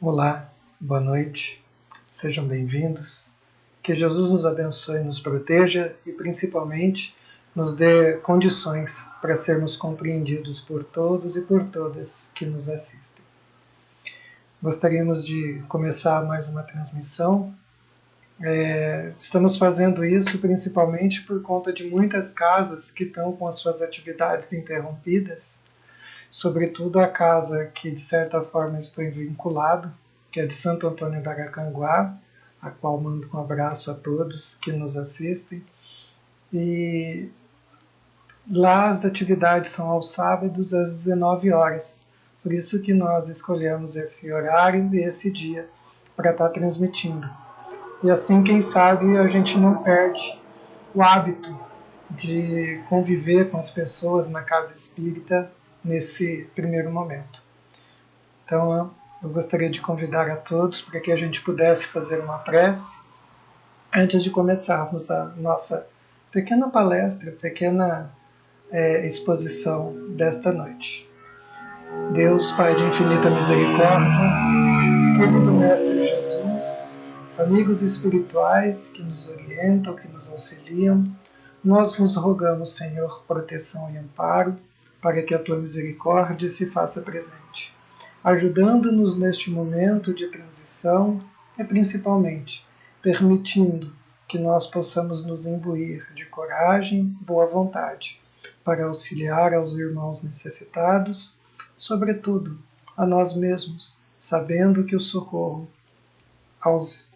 Olá, boa noite, sejam bem-vindos. Que Jesus nos abençoe, nos proteja e principalmente nos dê condições para sermos compreendidos por todos e por todas que nos assistem. Gostaríamos de começar mais uma transmissão. Estamos fazendo isso principalmente por conta de muitas casas que estão com as suas atividades interrompidas, sobretudo a casa que de certa forma estou vinculado, que é de Santo Antônio da Aracanguá, a qual mando um abraço a todos que nos assistem. E lá as atividades são aos sábados às 19 horas, por isso que nós escolhemos esse horário e esse dia para estar transmitindo. E assim, quem sabe, a gente não perde o hábito de conviver com as pessoas na casa espírita nesse primeiro momento. Então, eu gostaria de convidar a todos para que a gente pudesse fazer uma prece antes de começarmos a nossa pequena palestra, pequena exposição desta noite. Deus, Pai de infinita misericórdia, querido Mestre Jesus, amigos espirituais que nos orientam, que nos auxiliam, nós vos rogamos, Senhor, proteção e amparo, para que a tua misericórdia se faça presente, ajudando-nos neste momento de transição e principalmente permitindo que nós possamos nos imbuir de coragem, boa vontade, para auxiliar aos irmãos necessitados, sobretudo a nós mesmos, sabendo que o socorro aos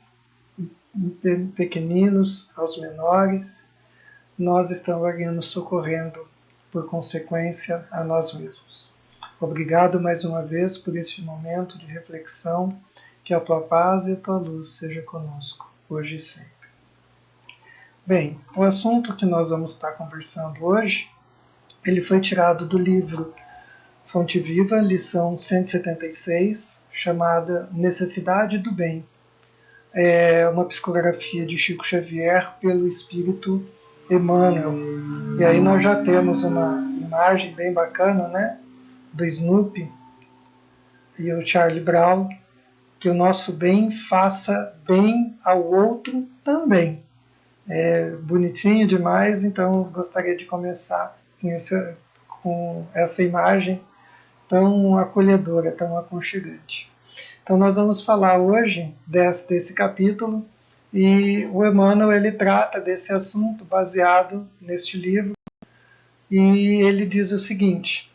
pequeninos, aos menores, nós estaríamos socorrendo, por consequência, a nós mesmos. Obrigado mais uma vez por este momento de reflexão, que a tua paz e a tua luz seja conosco, hoje e sempre. Bem, o assunto que nós vamos estar conversando hoje, ele foi tirado do livro Fonte Viva, lição 176, chamada Necessidade do Bem. É uma psicografia de Chico Xavier pelo Espírito Emmanuel. E aí nós já temos uma imagem bem bacana, né? Do Snoopy e o Charlie Brown, que o nosso bem faça bem ao outro também. É bonitinho demais, então gostaria de começar com essa imagem tão acolhedora, tão aconchegante. Então nós vamos falar hoje desse capítulo, e o Emmanuel ele trata desse assunto baseado neste livro, e ele diz o seguinte: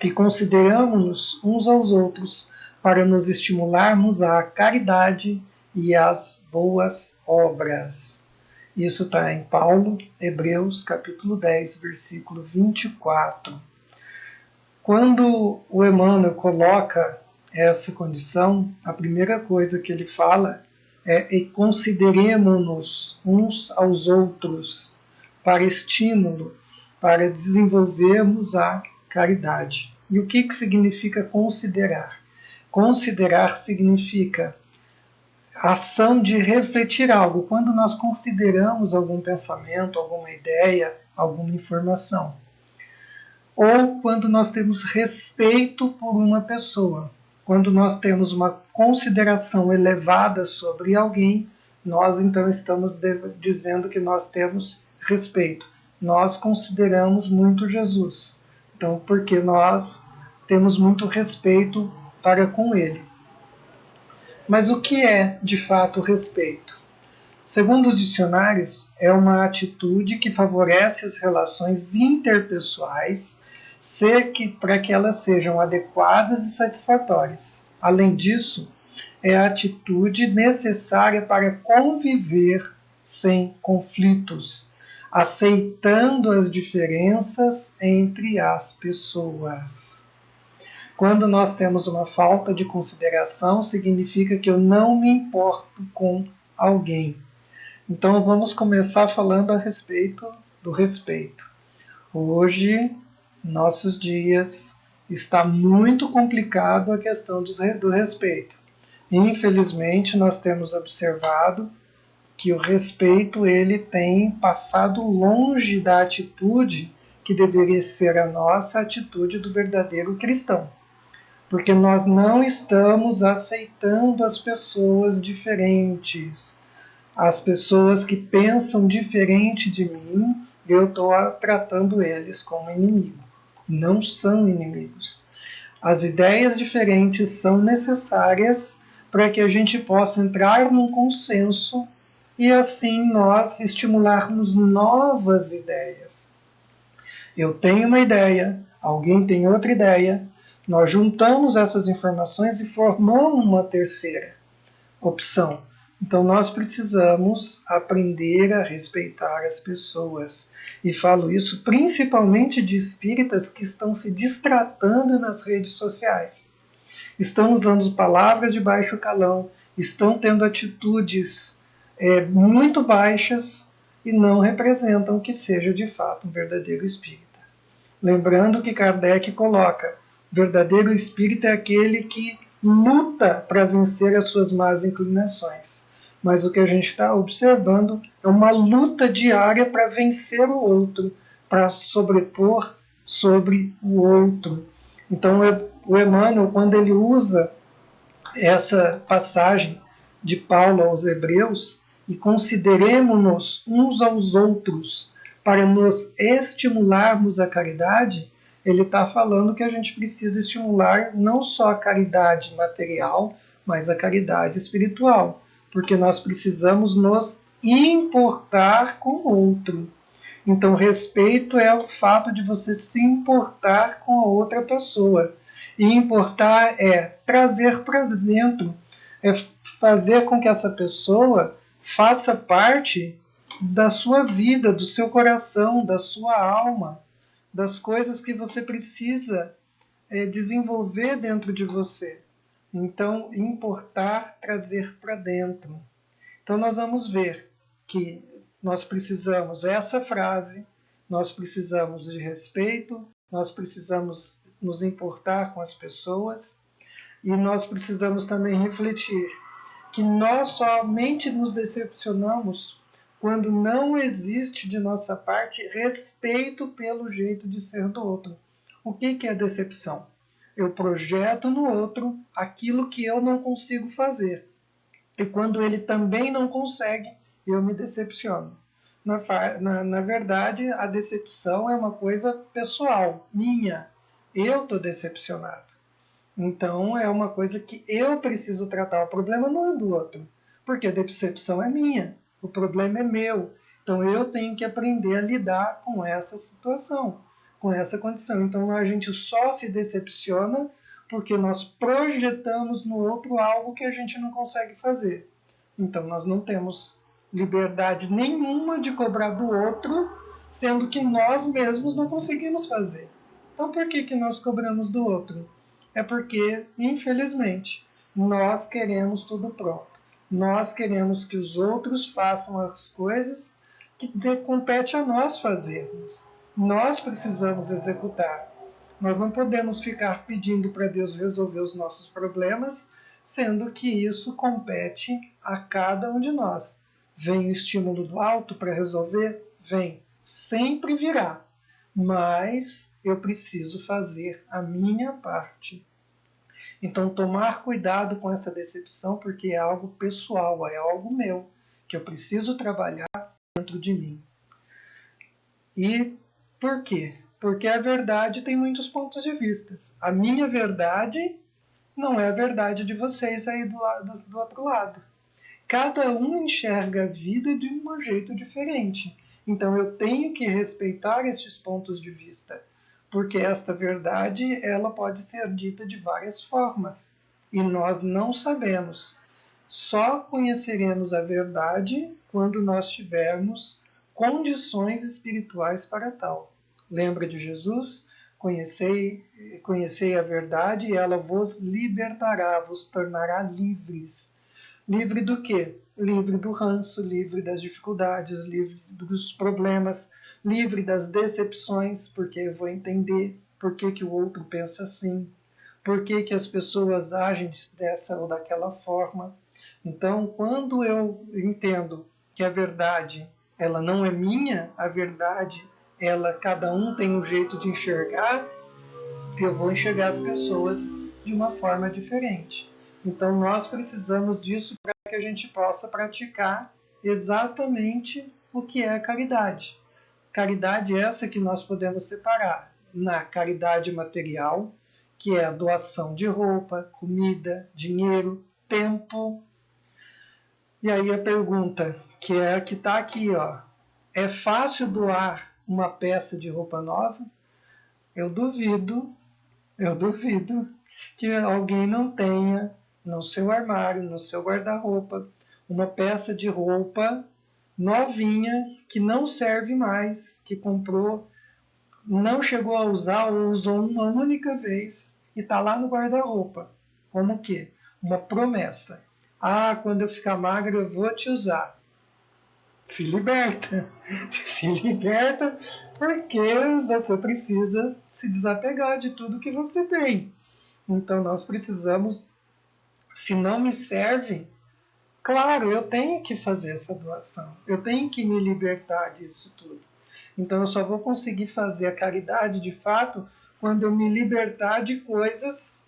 e consideramos-nos uns aos outros para nos estimularmos à caridade e às boas obras. Isso está em Paulo, Hebreus, capítulo 10, versículo 24. Quando o Emmanuel coloca essa condição, a primeira coisa que ele fala é: e consideremos-nos uns aos outros para estímulo, para desenvolvermos a caridade. E o que significa considerar? Considerar significa a ação de refletir algo, quando nós consideramos algum pensamento, alguma ideia, alguma informação. Ou quando nós temos respeito por uma pessoa. Quando nós temos uma consideração elevada sobre alguém, nós então estamos dizendo que nós temos respeito. Nós consideramos muito Jesus. Então, porque nós temos muito respeito para com ele. Mas o que é, de fato, respeito? Segundo os dicionários, é uma atitude que favorece as relações interpessoais para que elas sejam adequadas e satisfatórias. Além disso, é a atitude necessária para conviver sem conflitos, aceitando as diferenças entre as pessoas. Quando nós temos uma falta de consideração, significa que eu não me importo com alguém. Então vamos começar falando a respeito do respeito. Hoje, nossos dias, está muito complicado a questão do respeito. Infelizmente, nós temos observado que o respeito ele tem passado longe da atitude que deveria ser a nossa atitude do verdadeiro cristão. porque nós não estamos aceitando as pessoas diferentes. As pessoas que pensam diferente de mim, eu estou tratando eles como inimigo. Não são inimigos. As ideias diferentes são necessárias para que a gente possa entrar num consenso e assim nós estimularmos novas ideias. Eu tenho uma ideia, alguém tem outra ideia, nós juntamos essas informações e formamos uma terceira opção. Então nós precisamos aprender a respeitar as pessoas. E falo isso principalmente de espíritas que estão se distratando nas redes sociais. Estão usando palavras de baixo calão, estão tendo atitudes muito baixas e não representam que seja de fato um verdadeiro espírita. Lembrando que Kardec coloca, verdadeiro espírita é aquele que luta para vencer as suas más inclinações. Mas o que a gente está observando é uma luta diária para vencer o outro, para sobrepor sobre o outro. Então, o Emmanuel, quando ele usa essa passagem de Paulo aos Hebreus, e consideremos-nos uns aos outros para nos estimularmos à caridade, ele está falando que a gente precisa estimular não só a caridade material, mas a caridade espiritual, porque nós precisamos nos importar com o outro. Então, respeito é o fato de você se importar com a outra pessoa. E importar é trazer para dentro, é fazer com que essa pessoa faça parte da sua vida, do seu coração, da sua alma, das coisas que você precisa desenvolver dentro de você. Então, importar, trazer para dentro. Então, nós vamos ver que nós precisamos essa frase, nós precisamos de respeito, nós precisamos nos importar com as pessoas e nós precisamos também refletir que nós somente nos decepcionamos quando não existe de nossa parte respeito pelo jeito de ser do outro. O que é decepção? Eu projeto no outro aquilo que eu não consigo fazer. E quando ele também não consegue, eu me decepciono. Na verdade, a decepção é uma coisa pessoal, minha. Eu estou decepcionado. Então, é uma coisa que eu preciso tratar. O problema não é do outro, porque a decepção é minha. O problema é meu. Então, eu tenho que aprender a lidar com essa situação, com essa condição. Então, a gente só se decepciona porque nós projetamos no outro algo que a gente não consegue fazer. Então, nós não temos liberdade nenhuma de cobrar do outro, sendo que nós mesmos não conseguimos fazer. Então, por que nós cobramos do outro? É porque, infelizmente, nós queremos tudo pronto. Nós queremos que os outros façam as coisas que compete a nós fazermos. Nós precisamos executar. Nós não podemos ficar pedindo para Deus resolver os nossos problemas, sendo que isso compete a cada um de nós. Vem o estímulo do alto para resolver? Vem. Sempre virá. Mas eu preciso fazer a minha parte. Então, tomar cuidado com essa decepção, porque é algo pessoal, é algo meu, que eu preciso trabalhar dentro de mim. E por quê? Porque a verdade tem muitos pontos de vista. A minha verdade não é a verdade de vocês aí do outro lado. Cada um enxerga a vida de um jeito diferente. Então eu tenho que respeitar estes pontos de vista, porque esta verdade ela pode ser dita de várias formas e nós não sabemos. Só conheceremos a verdade quando nós tivermos condições espirituais para tal. Lembra de Jesus? Conhecei a verdade e ela vos libertará, vos tornará livres. Livre do quê? Livre do ranço, livre das dificuldades, livre dos problemas, livre das decepções, porque eu vou entender por que o outro pensa assim, por que as pessoas agem dessa ou daquela forma. Então, quando eu entendo que a verdade ela não é minha, a verdade cada um tem um jeito de enxergar, eu vou enxergar as pessoas de uma forma diferente. Então nós precisamos disso para que a gente possa praticar exatamente o que é a caridade. Caridade é essa que nós podemos separar na caridade material, que é a doação de roupa, comida, dinheiro, tempo. E aí a pergunta, que é a que está aqui, ó, é fácil doar uma peça de roupa nova? Eu duvido que alguém não tenha no seu armário, no seu guarda-roupa, uma peça de roupa novinha que não serve mais, que comprou, não chegou a usar ou usou uma única vez e está lá no guarda-roupa. Como que? Uma promessa. Ah, quando eu ficar magra eu vou te usar. Se liberta. Se liberta porque você precisa se desapegar de tudo que você tem. Então nós precisamos, se não me serve, claro, eu tenho que fazer essa doação, eu tenho que me libertar disso tudo. Então eu só vou conseguir fazer a caridade de fato quando eu me libertar de coisas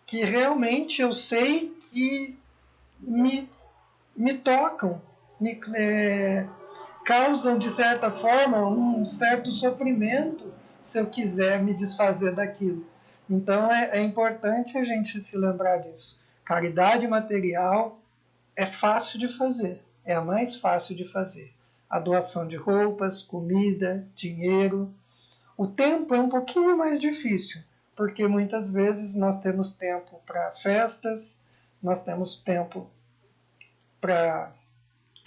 que realmente eu sei que me, me tocam, me causam de certa forma um certo sofrimento se eu quiser me desfazer daquilo. Então é importante a gente se lembrar disso. Caridade material é fácil de fazer, é a mais fácil de fazer. A doação de roupas, comida, dinheiro. O tempo é um pouquinho mais difícil, porque muitas vezes nós temos tempo para festas, nós temos tempo para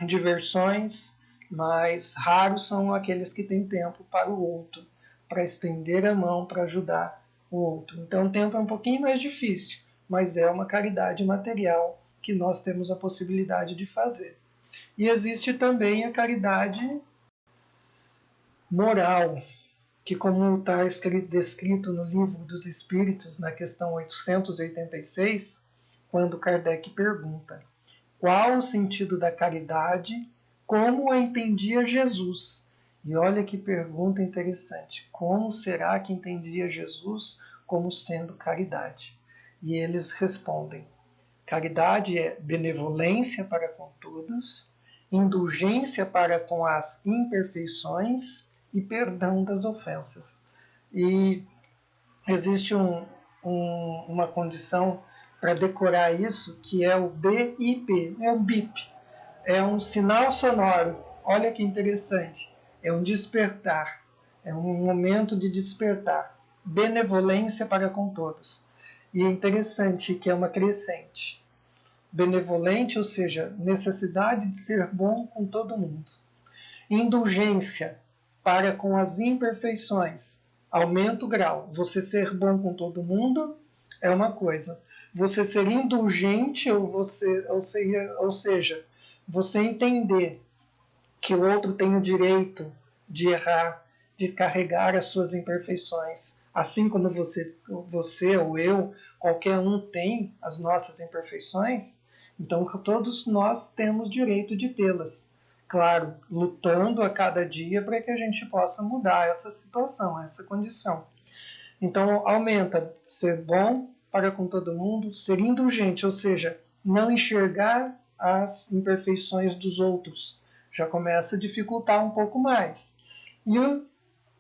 diversões, mas raros são aqueles que têm tempo para o outro, para estender a mão, para ajudar o outro. Então o tempo é um pouquinho mais difícil, mas é uma caridade material que nós temos a possibilidade de fazer. E existe também a caridade moral, que como está descrito no Livro dos Espíritos, na questão 886, quando Kardec pergunta: qual o sentido da caridade? Como a entendia Jesus? E olha que pergunta interessante. Como será que entendia Jesus como sendo caridade? E eles respondem: caridade é benevolência para com todos, indulgência para com as imperfeições e perdão das ofensas. E existe uma condição para decorar isso, que é o BIP, é um BIP, é um sinal sonoro. Olha que interessante, é um despertar, é um momento de despertar. Benevolência para com todos. E é interessante que é uma crescente. Benevolente, ou seja, necessidade de ser bom com todo mundo. Indulgência para com as imperfeições. Aumenta o grau. Você ser bom com todo mundo é uma coisa. Você ser indulgente, ou seja, você entender que o outro tem o direito de errar, de carregar as suas imperfeições, assim como você ou eu, qualquer um tem as nossas imperfeições, então todos nós temos direito de tê-las. Claro, lutando a cada dia para que a gente possa mudar essa situação, essa condição. Então aumenta ser bom para com todo mundo, ser indulgente, ou seja, não enxergar as imperfeições dos outros. Já começa a dificultar um pouco mais. E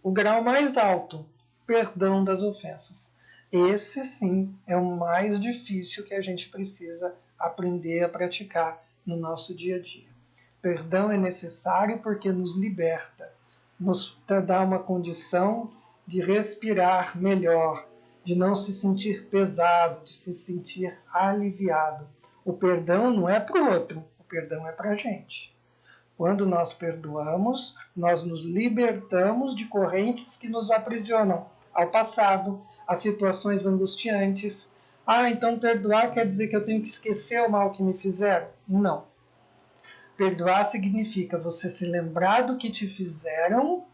o grau mais alto, perdão das ofensas. Esse sim é o mais difícil que a gente precisa aprender a praticar no nosso dia a dia. Perdão é necessário porque nos liberta, nos dá uma condição de respirar melhor, de não se sentir pesado, de se sentir aliviado. O perdão não é para o outro, o perdão é para a gente. Quando nós perdoamos, nós nos libertamos de correntes que nos aprisionam ao passado, a situações angustiantes. Ah, então perdoar quer dizer que eu tenho que esquecer o mal que me fizeram? Não. Perdoar significa você se lembrar do que te fizeram,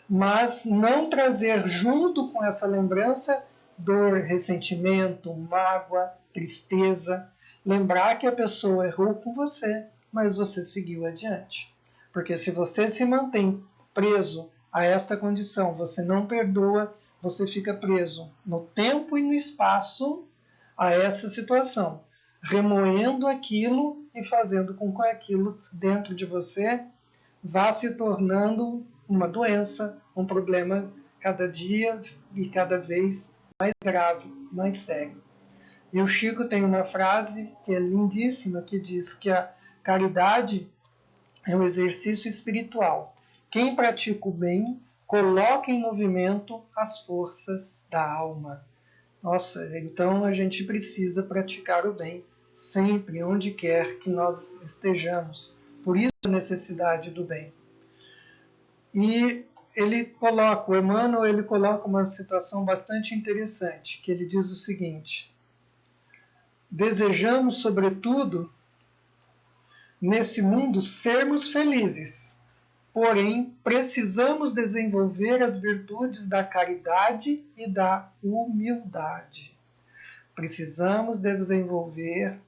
mas não trazer junto com essa lembrança dor, ressentimento, mágoa, tristeza. Lembrar que a pessoa errou com você, mas você seguiu adiante. Porque se você se mantém preso a esta condição, você não perdoa, você fica preso no tempo e no espaço a essa situação, remoendo aquilo e fazendo com que aquilo dentro de você vá se tornando uma doença, um problema cada dia e cada vez mais grave, mais sério. E o Chico tem uma frase que é lindíssima, que diz que a caridade é um exercício espiritual. Quem pratica o bem coloca em movimento as forças da alma. Nossa, então a gente precisa praticar o bem sempre, onde quer que nós estejamos. Por isso a necessidade do bem. E o Emmanuel, ele coloca uma situação bastante interessante, que ele diz o seguinte: desejamos, sobretudo, nesse mundo sermos felizes, porém precisamos desenvolver as virtudes da caridade e da humildade. Precisamos desenvolver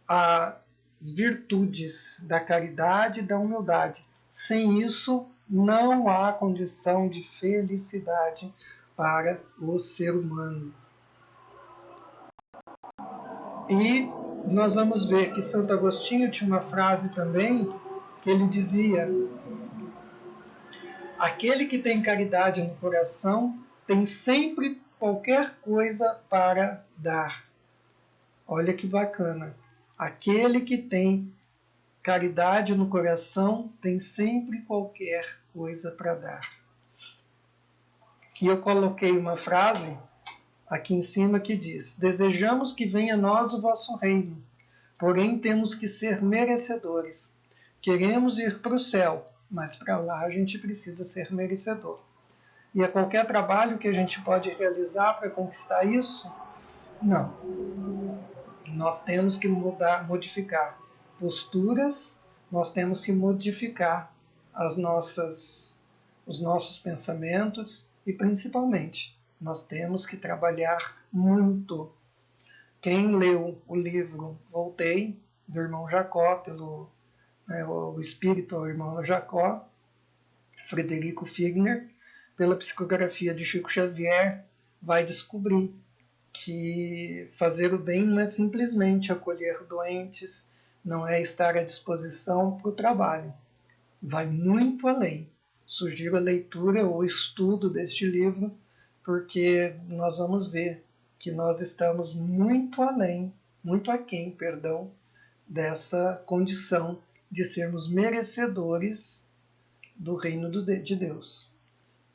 as virtudes da caridade e da humildade. Sem isso, não há condição de felicidade para o ser humano. E nós vamos ver que Santo Agostinho tinha uma frase também, que ele dizia: aquele que tem caridade no coração tem sempre qualquer coisa para dar. Olha que bacana. Aquele que tem caridade no coração tem sempre qualquer coisa para dar. E eu coloquei uma frase aqui em cima que diz: desejamos que venha a nós o vosso reino, porém temos que ser merecedores. Queremos ir para o céu, mas para lá a gente precisa ser merecedor. E é qualquer trabalho que a gente pode realizar para conquistar isso? Não. Nós temos que modificar posturas, nós temos que modificar os nossos pensamentos e, principalmente, nós temos que trabalhar muito. Quem leu o livro Voltei, do irmão Jacó, o Espírito ao irmão Jacó, Frederico Figner, pela psicografia de Chico Xavier, vai descobrir que fazer o bem não é simplesmente acolher doentes, não é estar à disposição para o trabalho. Vai muito além. Sugiro a leitura ou estudo deste livro, porque nós vamos ver que nós estamos muito além, muito aquém, perdão, dessa condição de sermos merecedores do reino de Deus.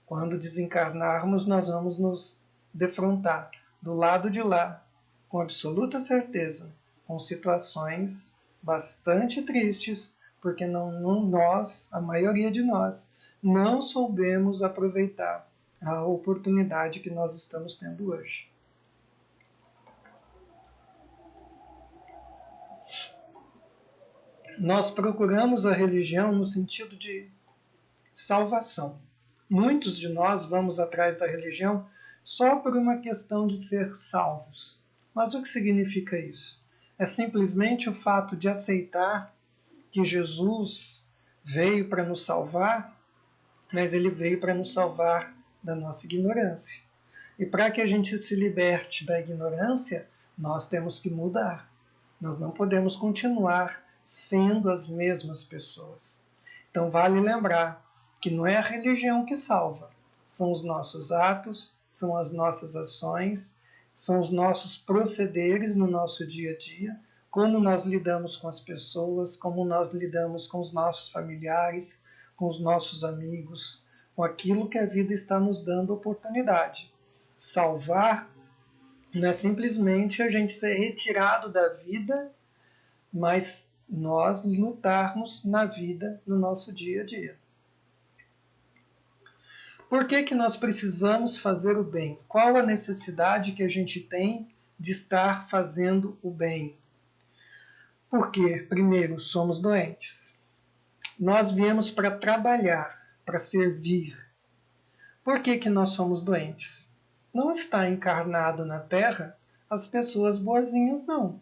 Quando desencarnarmos, nós vamos nos defrontar do lado de lá, com absoluta certeza, com situações bastante tristes, porque nós, a maioria de nós, não soubemos aproveitar a oportunidade que nós estamos tendo hoje. Nós procuramos a religião no sentido de salvação. Muitos de nós vamos atrás da religião só por uma questão de ser salvos. Mas o que significa isso? É simplesmente o fato de aceitar que Jesus veio para nos salvar, mas ele veio para nos salvar da nossa ignorância. E para que a gente se liberte da ignorância, nós temos que mudar. Nós não podemos continuar sendo as mesmas pessoas. Então vale lembrar que não é a religião que salva, são os nossos atos, são as nossas ações, são os nossos procederes no nosso dia a dia, como nós lidamos com as pessoas, como nós lidamos com os nossos familiares, com os nossos amigos, com aquilo que a vida está nos dando oportunidade. Salvar não é simplesmente a gente ser retirado da vida, mas nós lutarmos na vida, no nosso dia a dia. Por que nós precisamos fazer o bem? Qual a necessidade que a gente tem de estar fazendo o bem? Porque, primeiro, somos doentes. Nós viemos para trabalhar, para servir. Por que nós somos doentes? Não está encarnado na Terra as pessoas boazinhas, não.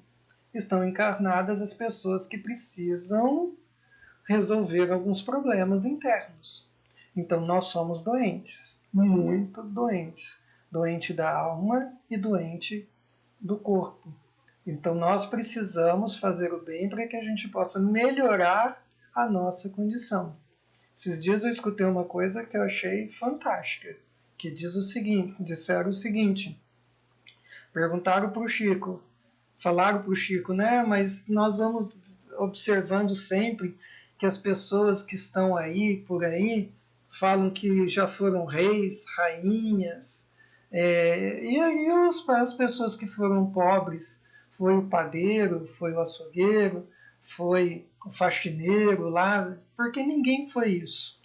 Estão encarnadas as pessoas que precisam resolver alguns problemas internos. Então nós somos doentes, muito doentes. Doente da alma e doente do corpo. Então nós precisamos fazer o bem para que a gente possa melhorar a nossa condição. Esses dias eu escutei uma coisa que eu achei fantástica, que disseram o seguinte, perguntaram para o Chico, falaram para o Chico, né, mas nós vamos observando sempre que as pessoas que estão aí, por aí, falam que já foram reis, rainhas, as pessoas que foram pobres, foi o padeiro, foi o açougueiro, foi o faxineiro lá, porque ninguém foi isso.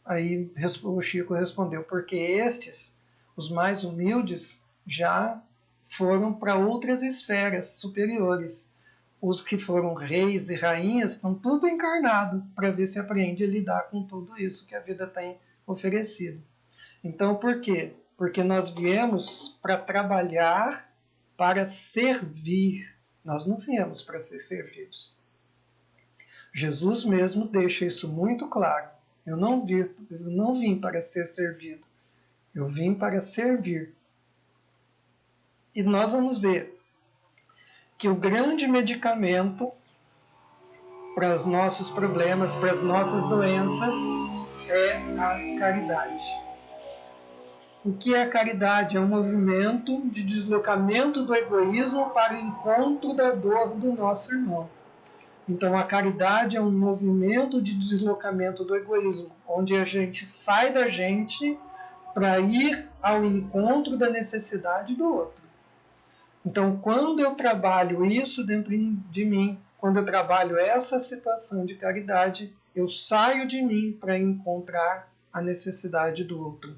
Aí o Chico respondeu, porque estes, os mais humildes, já foram para outras esferas superiores. Os que foram reis e rainhas estão tudo encarnado para ver se aprende a lidar com tudo isso que a vida tem oferecido. Então, por quê? Porque nós viemos para trabalhar, para servir. Nós não viemos para ser servidos. Jesus mesmo deixa isso muito claro. Eu não vim para ser servido. Eu vim para servir. E nós vamos ver que o grande medicamento para os nossos problemas, para as nossas doenças, é a caridade. O que é a caridade? É um movimento de deslocamento do egoísmo para o encontro da dor do nosso irmão. Então a caridade é um movimento de deslocamento do egoísmo, onde a gente sai da gente para ir ao encontro da necessidade do outro. Então quando eu trabalho isso dentro de mim, quando eu trabalho essa situação de caridade, eu saio de mim para encontrar a necessidade do outro.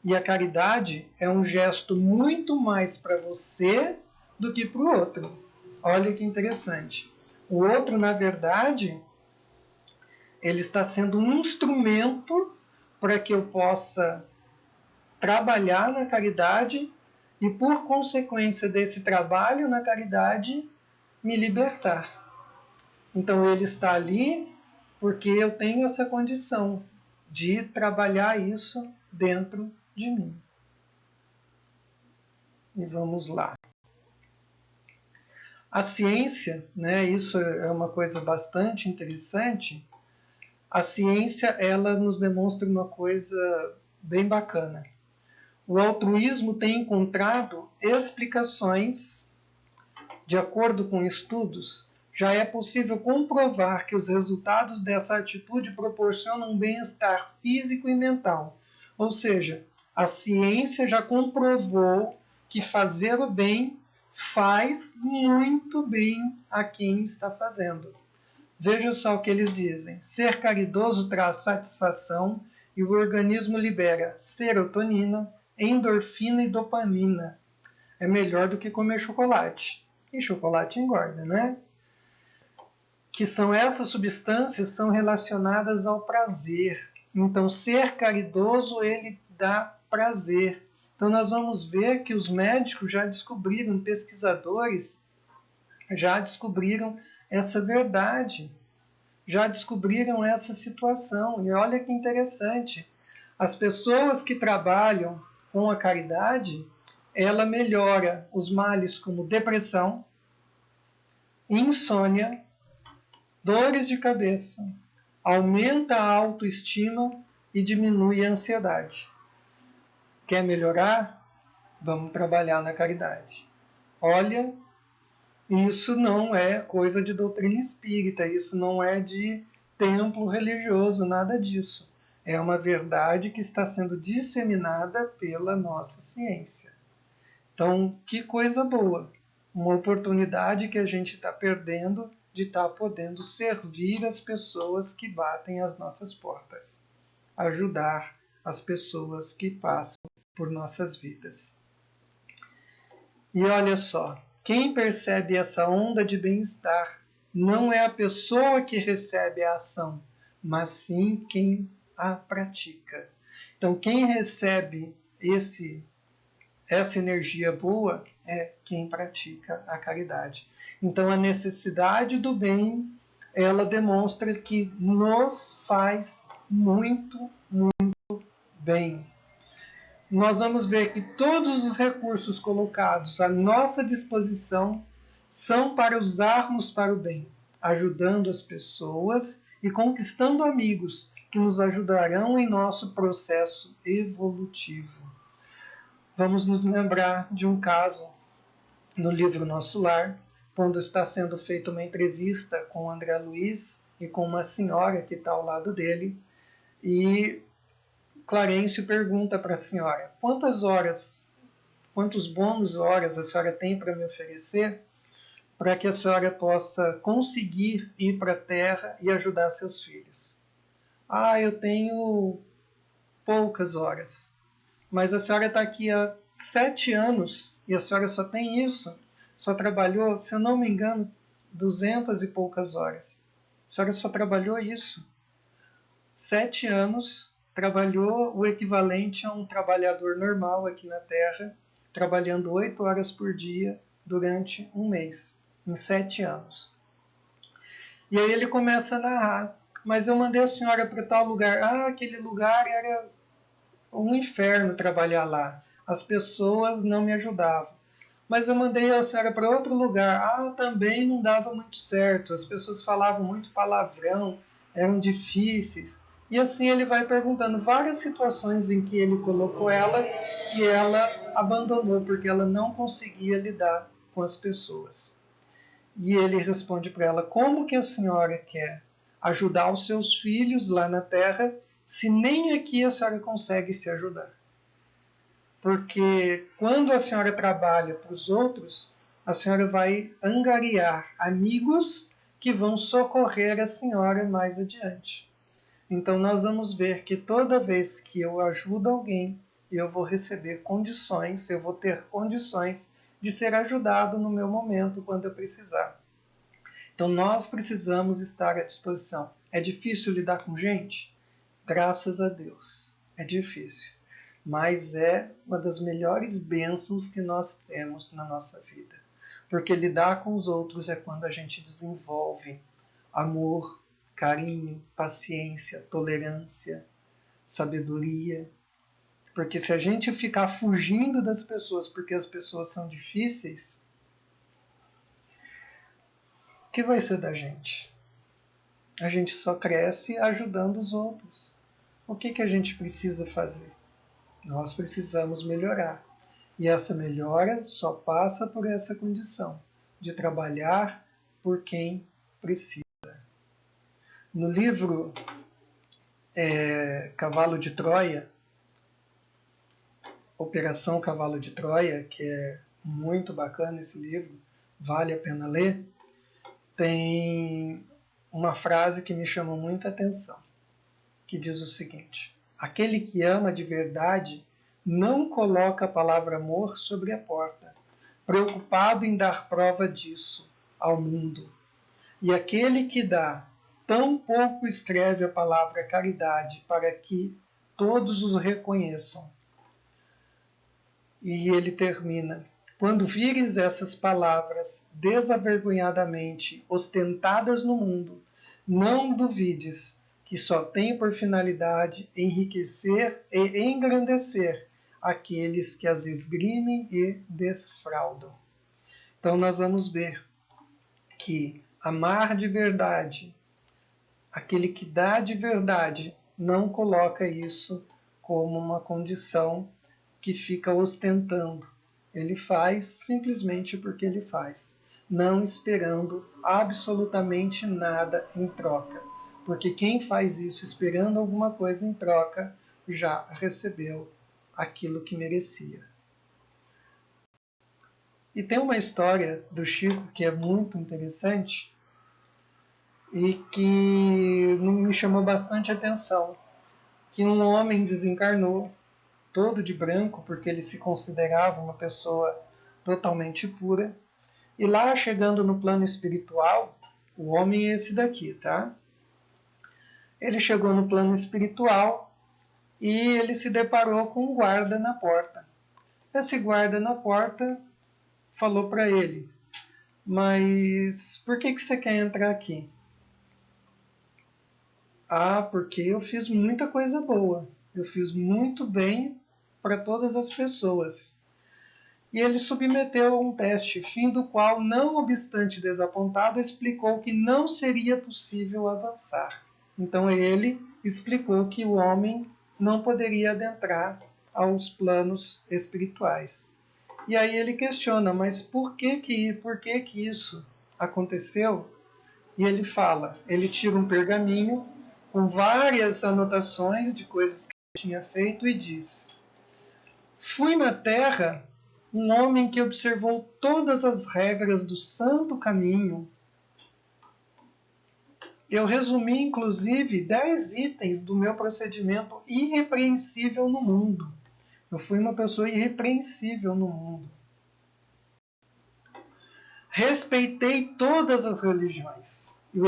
E a caridade é um gesto muito mais para você do que para o outro. Olha que interessante. O outro, na verdade, ele está sendo um instrumento para que eu possa trabalhar na caridade e, por consequência desse trabalho na caridade, me libertar. Então ele está ali porque eu tenho essa condição de trabalhar isso dentro de mim. E vamos lá. A ciência, né, isso é uma coisa bastante interessante. A ciência, ela nos demonstra uma coisa bem bacana. O altruísmo tem encontrado explicações, de acordo com estudos, já é possível comprovar que os resultados dessa atitude proporcionam bem-estar físico e mental. Ou seja, a ciência já comprovou que fazer o bem faz muito bem a quem está fazendo. Veja só o que eles dizem. Ser caridoso traz satisfação e o organismo libera serotonina, endorfina e dopamina. É melhor do que comer chocolate. E chocolate engorda, né? Que são essas substâncias são relacionadas ao prazer. Então, ser caridoso, ele dá prazer. Então, nós vamos ver que os médicos já descobriram, pesquisadores já descobriram essa verdade, já descobriram essa situação. E olha que interessante, as pessoas que trabalham com a caridade, ela melhora os males como depressão, insônia, dores de cabeça, aumenta a autoestima e diminui a ansiedade. Quer melhorar? Vamos trabalhar na caridade. Olha, isso não é coisa de doutrina espírita, isso não é de templo religioso, nada disso. É uma verdade que está sendo disseminada pela nossa ciência. Então, que coisa boa. Uma oportunidade que a gente está perdendo de estar podendo servir as pessoas que batem as nossas portas. Ajudar as pessoas que passam por nossas vidas. E olha só, quem percebe essa onda de bem-estar não é a pessoa que recebe a ação, mas sim quem a pratica. Então, quem recebe essa energia boa é quem pratica a caridade. Então, a necessidade do bem, ela demonstra que nos faz muito, muito bem. nós vamos ver que todos os recursos colocados à nossa disposição são para usarmos para o bem, ajudando as pessoas e conquistando amigos que nos ajudarão em nosso processo evolutivo. Vamos nos lembrar de um caso no livro Nosso Lar, quando está sendo feita uma entrevista com o André Luiz e com uma senhora que está ao lado dele, e Clarencio pergunta para a senhora: quantos bônus horas a senhora tem para me oferecer para que a senhora possa conseguir ir para a Terra e ajudar seus filhos? Ah, eu tenho poucas horas. Mas a senhora está aqui há 7 anos e a senhora só tem isso? Só trabalhou, se eu não me engano, 200 e poucas horas. A senhora só trabalhou isso. 7 anos, trabalhou o equivalente a um trabalhador normal aqui na Terra, trabalhando 8 horas por dia durante um mês, em 7 anos. E aí ele começa a narrar: mas eu mandei a senhora para tal lugar. Ah, aquele lugar era um inferno trabalhar lá. As pessoas não me ajudavam. Mas eu mandei a senhora para outro lugar. Ah, também não dava muito certo. As pessoas falavam muito palavrão, eram difíceis. E assim ele vai perguntando várias situações em que ele colocou ela e ela abandonou porque ela não conseguia lidar com as pessoas. E ele responde para ela: como que a senhora quer ajudar os seus filhos lá na Terra se nem aqui a senhora consegue se ajudar? Porque quando a senhora trabalha para os outros, a senhora vai angariar amigos que vão socorrer a senhora mais adiante. Então nós vamos ver que toda vez que eu ajudo alguém, eu vou receber condições, eu vou ter condições de ser ajudado no meu momento quando eu precisar. Então nós precisamos estar à disposição. É difícil lidar com gente? Graças a Deus, é difícil. Mas é uma das melhores bênçãos que nós temos na nossa vida. Porque lidar com os outros é quando a gente desenvolve amor, carinho, paciência, tolerância, sabedoria. Porque se a gente ficar fugindo das pessoas porque as pessoas são difíceis, o que vai ser da gente? A gente só cresce ajudando os outros. O que a gente precisa fazer? Nós precisamos melhorar. E essa melhora só passa por essa condição de trabalhar por quem precisa. No livro Cavalo de Troia, Operação Cavalo de Troia, que é muito bacana esse livro, vale a pena ler, tem uma frase que me chamou muita atenção, que diz o seguinte: aquele que ama de verdade não coloca a palavra amor sobre a porta, preocupado em dar prova disso ao mundo. E aquele que dá tão pouco escreve a palavra caridade para que todos os reconheçam. E ele termina: quando vires essas palavras desavergonhadamente ostentadas no mundo, não duvides que só tem por finalidade enriquecer e engrandecer aqueles que as esgrimem e desfraudam. Então nós vamos ver que amar de verdade, aquele que dá de verdade, não coloca isso como uma condição que fica ostentando. Ele faz simplesmente porque ele faz, não esperando absolutamente nada em troca. Porque quem faz isso esperando alguma coisa em troca já recebeu aquilo que merecia. E tem uma história do Chico que é muito interessante e que me chamou bastante atenção, que um homem desencarnou todo de branco, porque ele se considerava uma pessoa totalmente pura, e lá chegando no plano espiritual, o homem é esse daqui, tá? Ele chegou no plano espiritual e ele se deparou com um guarda na porta. Esse guarda na porta falou para ele: mas por que você quer entrar aqui? Ah, porque eu fiz muita coisa boa. Eu fiz muito bem para todas as pessoas. E ele submeteu a um teste, fim do qual, não obstante desapontado, explicou que não seria possível avançar. Então ele explicou que o homem não poderia adentrar aos planos espirituais. E aí ele questiona, mas por que isso aconteceu? E ele fala, ele tira um pergaminho com várias anotações de coisas que ele tinha feito e diz: fui na terra um homem que observou todas as regras do santo caminho. Eu resumi, inclusive, 10 itens do meu procedimento irrepreensível no mundo. Eu fui uma pessoa irrepreensível no mundo. Respeitei todas as religiões. E o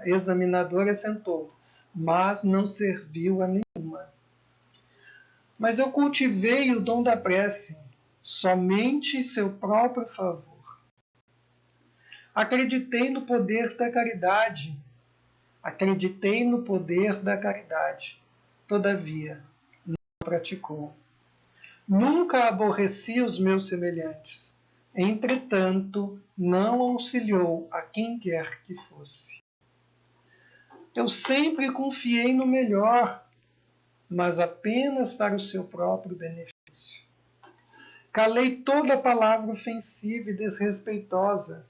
examinador assentou, mas não serviu a nenhuma. Mas eu cultivei o dom da prece, somente em seu próprio favor. Acreditei no poder da caridade. Todavia, não praticou. Nunca aborreci os meus semelhantes. Entretanto, não auxiliou a quem quer que fosse. Eu sempre confiei no melhor, mas apenas para o seu próprio benefício. Calei toda palavra ofensiva e desrespeitosa.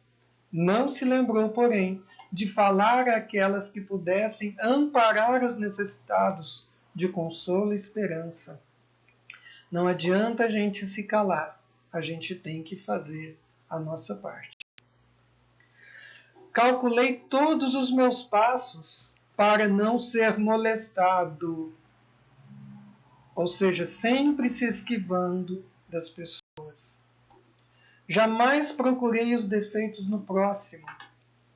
Não se lembrou, porém, de falar àquelas que pudessem amparar os necessitados de consolo e esperança. Não adianta a gente se calar, a gente tem que fazer a nossa parte. Calculei todos os meus passos para não ser molestado, ou seja, sempre se esquivando das pessoas. Jamais procurei os defeitos no próximo,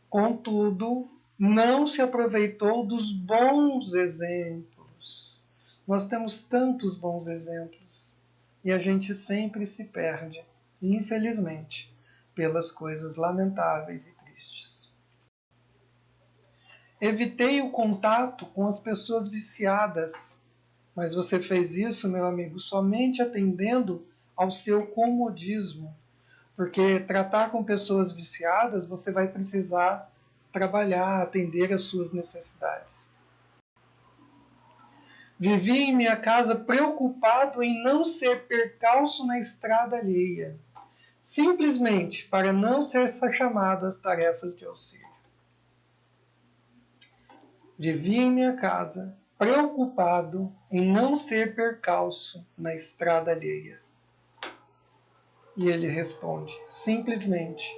contudo, não se aproveitou dos bons exemplos. Nós temos tantos bons exemplos e a gente sempre se perde, infelizmente, pelas coisas lamentáveis e tristes. Evitei o contato com as pessoas viciadas, mas você fez isso, meu amigo, somente atendendo ao seu comodismo, porque tratar com pessoas viciadas você vai precisar trabalhar, atender às suas necessidades. Vivi em minha casa preocupado em não ser percalço na estrada alheia, simplesmente para não ser chamado às tarefas de auxílio. Vivi em minha casa preocupado em não ser percalço na estrada alheia. E ele responde, simplesmente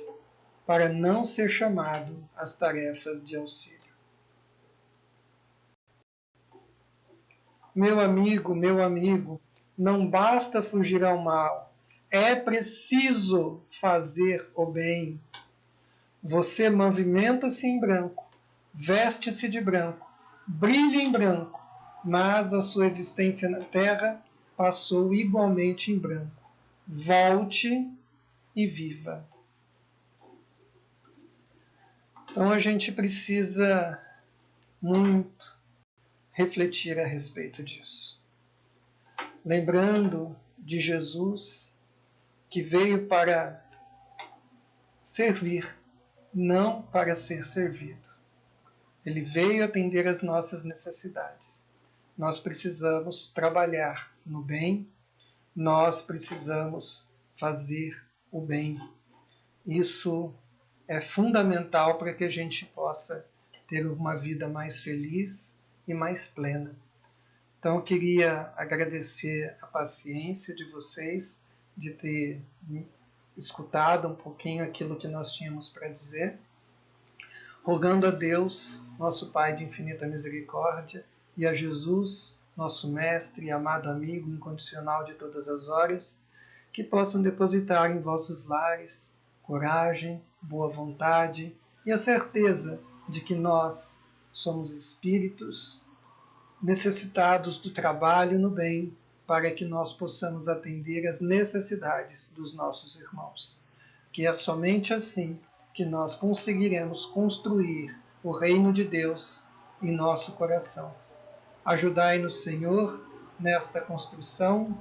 para não ser chamado às tarefas de auxílio. Meu amigo, não basta fugir ao mal, é preciso fazer o bem. Você movimenta-se em branco, veste-se de branco, brilha em branco, mas a sua existência na Terra passou igualmente em branco. Volte e viva. Então a gente precisa muito refletir a respeito disso. Lembrando de Jesus, que veio para servir, não para ser servido. Ele veio atender às nossas necessidades. Nós precisamos trabalhar no bem, nós precisamos fazer o bem. Isso é fundamental para que a gente possa ter uma vida mais feliz e mais plena. Então eu queria agradecer a paciência de vocês, de ter escutado um pouquinho aquilo que nós tínhamos para dizer, rogando a Deus, nosso Pai de infinita misericórdia, e a Jesus, nosso Mestre e amado amigo incondicional de todas as horas, que possam depositar em vossos lares coragem, boa vontade e a certeza de que nós somos espíritos necessitados do trabalho no bem, para que nós possamos atender às necessidades dos nossos irmãos. Que é somente assim que nós conseguiremos construir o reino de Deus em nosso coração. Ajudai-nos, Senhor, nesta construção,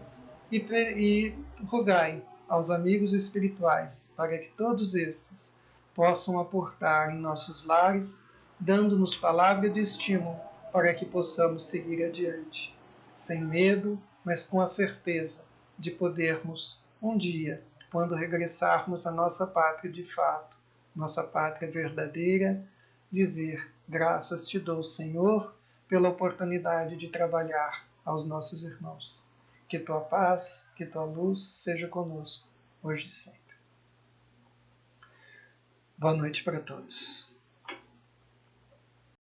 e rogai aos amigos espirituais para que todos esses possam aportar em nossos lares, dando-nos palavra de estímulo para que possamos seguir adiante, sem medo, mas com a certeza de podermos, um dia, quando regressarmos à nossa pátria de fato, nossa pátria verdadeira, dizer: graças te dou, Senhor, pela oportunidade de trabalhar aos nossos irmãos. Que tua paz, que tua luz seja conosco, hoje e sempre. Boa noite para todos.